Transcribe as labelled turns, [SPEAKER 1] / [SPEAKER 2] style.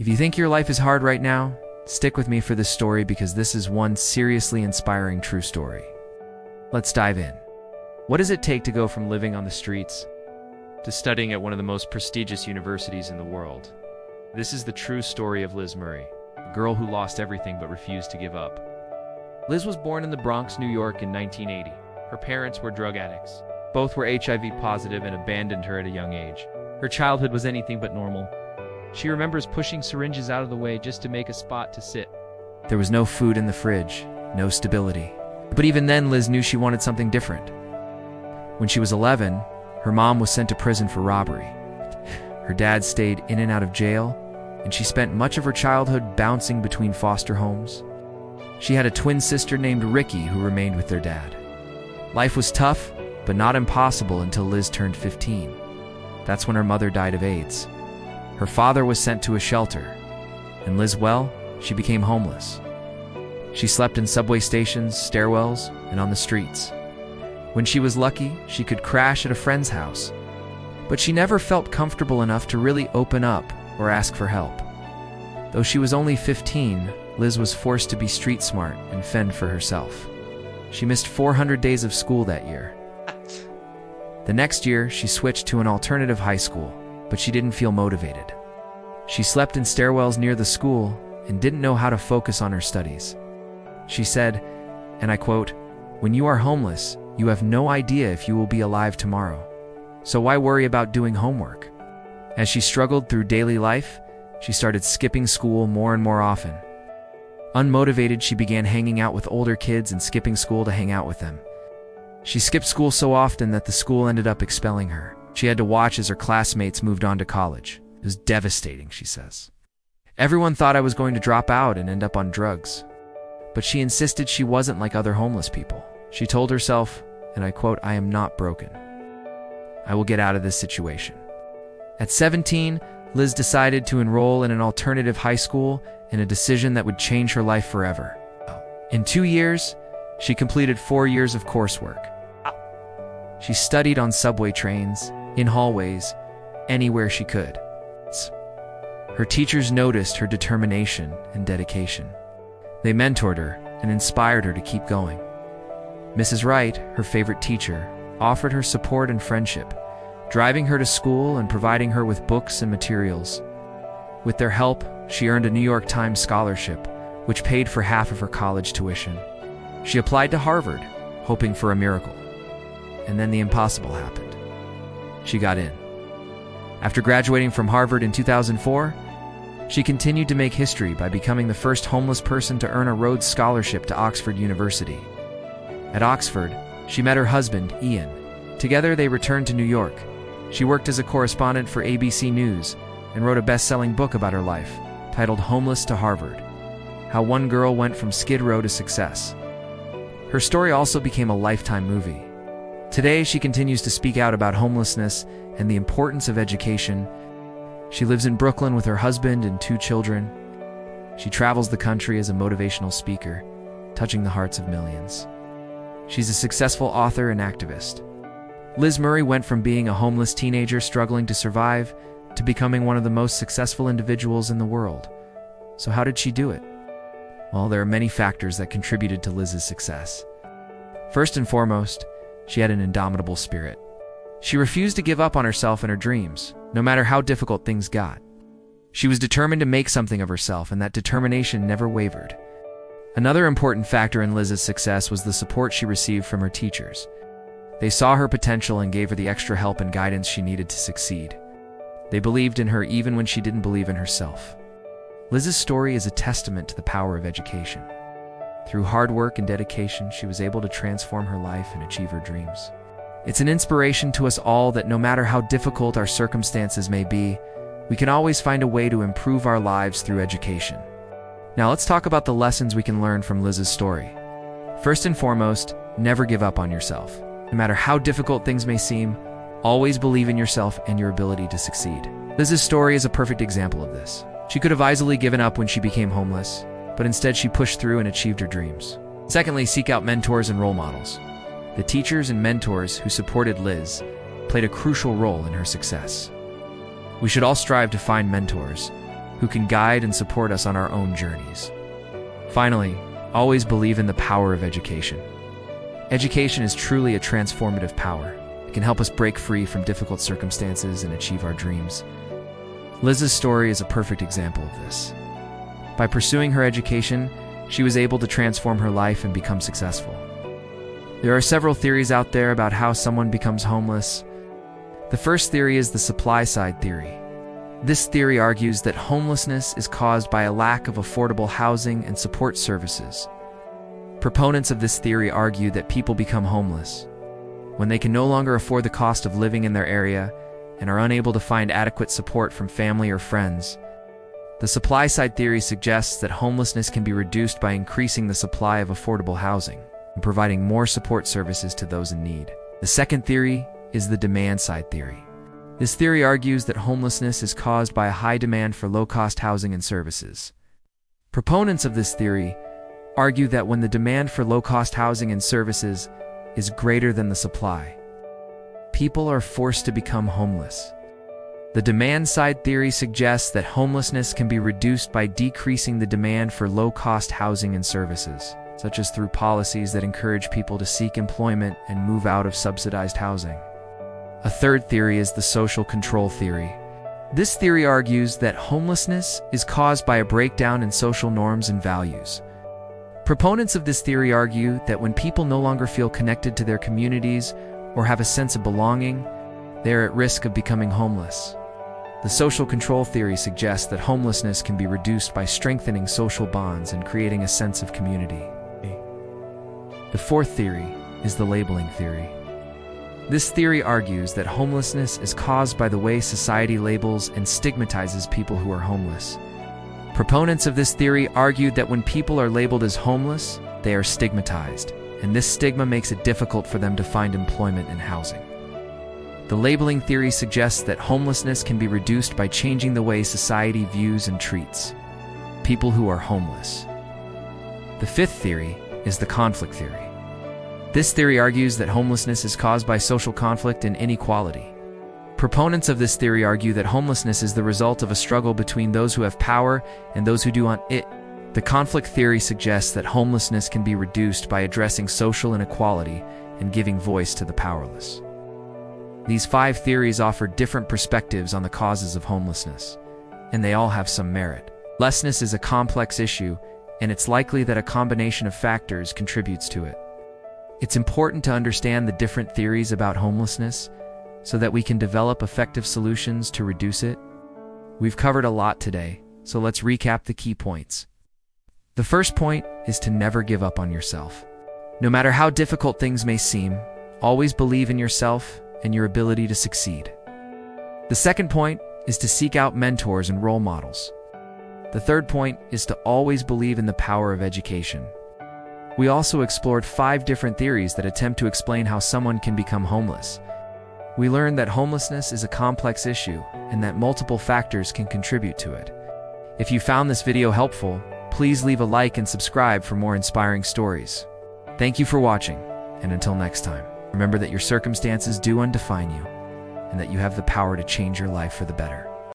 [SPEAKER 1] If you think your life is hard right now, stick with me for this story because this is one seriously inspiring true story. Let's dive in. What does it take to go from living on the streets to studying at one of the most prestigious universities in the world? This is the true story of Liz Murray, a girl who lost everything but refused to give up. Liz was born in the Bronx, New York in 1980. Her parents were drug addicts. Both were HIV positive and abandoned her at a young age. Her childhood was anything but normal. She remembers pushing syringes out of the way just to make a spot to sit. There was no food in the fridge, no stability. But even then, Liz knew she wanted something different. When she was 11, her mom was sent to prison for robbery. Her dad stayed in and out of jail, and she spent much of her childhood bouncing between foster homes. She had a twin sister named Ricky who remained with their dad. Life was tough, but not impossible until Liz turned 15. That's when her mother died of AIDS. Her father was sent to a shelter, and Liz, she became homeless. She slept in subway stations, stairwells, and on the streets. When she was lucky, she could crash at a friend's house, but she never felt comfortable enough to really open up or ask for help. Though she was only 15, Liz was forced to be street smart and fend for herself. She missed 400 days of school that year. The next year, she switched to an alternative high school, but she didn't feel motivated. She slept in stairwells near the school and didn't know how to focus on her studies. She said, and I quote, "When you are homeless, you have no idea if you will be alive tomorrow. So why worry about doing homework?" As she struggled through daily life, she started skipping school more and more often. Unmotivated, she began hanging out with older kids and skipping school to hang out with them. She skipped school so often that the school ended up expelling her. She had to watch as her classmates moved on to college. It was devastating, she says. "Everyone thought I was going to drop out and end up on drugs." But she insisted she wasn't like other homeless people. She told herself, and I quote, "I am not broken. I will get out of this situation." At 17, Liz decided to enroll in an alternative high school in a decision that would change her life forever. In 2 years, she completed 4 years of coursework. She studied on subway trains, in hallways, anywhere she could. Her teachers noticed her determination and dedication. They mentored her and inspired her to keep going. Mrs. Wright, her favorite teacher, offered her support and friendship, driving her to school and providing her with books and materials. With their help, she earned a New York Times scholarship, which paid for half of her college tuition. She applied to Harvard, hoping for a miracle. And then the impossible happened. She got in. After graduating from Harvard in 2004, she continued to make history by becoming the first homeless person to earn a Rhodes Scholarship to Oxford University. At Oxford, she met her husband, Ian. Together, they returned to New York. She worked as a correspondent for ABC News and wrote a best-selling book about her life, titled Homeless to Harvard: How One Girl Went from Skid Row to Success. Her story also became a Lifetime movie. Today, she continues to speak out about homelessness and the importance of education. She lives in Brooklyn with her husband and 2 children. She travels the country as a motivational speaker, touching the hearts of millions. She's a successful author and activist. Liz Murray went from being a homeless teenager struggling to survive to becoming one of the most successful individuals in the world. So how did she do it? Well, there are many factors that contributed to Liz's success. First and foremost, she had an indomitable spirit. She refused to give up on herself and her dreams, no matter how difficult things got. She was determined to make something of herself, and that determination never wavered. Another important factor in Liz's success was the support she received from her teachers. They saw her potential and gave her the extra help and guidance she needed to succeed. They believed in her even when she didn't believe in herself. Liz's story is a testament to the power of education. Through hard work and dedication, she was able to transform her life and achieve her dreams. It's an inspiration to us all that no matter how difficult our circumstances may be, we can always find a way to improve our lives through education. Now let's talk about the lessons we can learn from Liz's story. First and foremost, never give up on yourself. No matter how difficult things may seem, always believe in yourself and your ability to succeed. Liz's story is a perfect example of this. She could have easily given up when she became homeless, but instead she pushed through and achieved her dreams. Secondly, seek out mentors and role models. The teachers and mentors who supported Liz played a crucial role in her success. We should all strive to find mentors who can guide and support us on our own journeys. Finally, always believe in the power of education. Education is truly a transformative power. It can help us break free from difficult circumstances and achieve our dreams. Liz's story is a perfect example of this. By pursuing her education, she was able to transform her life and become successful. There are several theories out there about how someone becomes homeless. The first theory is the supply side theory. This theory argues that homelessness is caused by a lack of affordable housing and support services. Proponents of this theory argue that people become homeless when they can no longer afford the cost of living in their area and are unable to find adequate support from family or friends. The supply side theory suggests that homelessness can be reduced by increasing the supply of affordable housing and providing more support services to those in need. The second theory is the demand side theory. This theory argues that homelessness is caused by a high demand for low-cost housing and services. Proponents of this theory argue that when the demand for low-cost housing and services is greater than the supply, people are forced to become homeless. The demand side theory suggests that homelessness can be reduced by decreasing the demand for low-cost housing and services, such as through policies that encourage people to seek employment and move out of subsidized housing. A third theory is the social control theory. This theory argues that homelessness is caused by a breakdown in social norms and values. Proponents of this theory argue that when people no longer feel connected to their communities or have a sense of belonging, they are at risk of becoming homeless. The social control theory suggests that homelessness can be reduced by strengthening social bonds and creating a sense of community. The fourth theory is the labeling theory. This theory argues that homelessness is caused by the way society labels and stigmatizes people who are homeless. Proponents of this theory argued that when people are labeled as homeless, they are stigmatized, and this stigma makes it difficult for them to find employment and housing. The labeling theory suggests that homelessness can be reduced by changing the way society views and treats people who are homeless. The fifth theory is the conflict theory. This theory argues that homelessness is caused by social conflict and inequality. Proponents of this theory argue that homelessness is the result of a struggle between those who have power and those who do not. The conflict theory suggests that homelessness can be reduced by addressing social inequality and giving voice to the powerless. These 5 theories offer different perspectives on the causes of homelessness, and they all have some merit. Homelessness is a complex issue, and it's likely that a combination of factors contributes to it. It's important to understand the different theories about homelessness so that we can develop effective solutions to reduce it. We've covered a lot today, so let's recap the key points. The first point is to never give up on yourself. No matter how difficult things may seem, always believe in yourself and your ability to succeed. The second point is to seek out mentors and role models. The third point is to always believe in the power of education. We also explored 5 different theories that attempt to explain how someone can become homeless. We learned that homelessness is a complex issue and that multiple factors can contribute to it. If you found this video helpful, please leave a like and subscribe for more inspiring stories. Thank you for watching, and until next time, remember that your circumstances do undefine you and that you have the power to change your life for the better.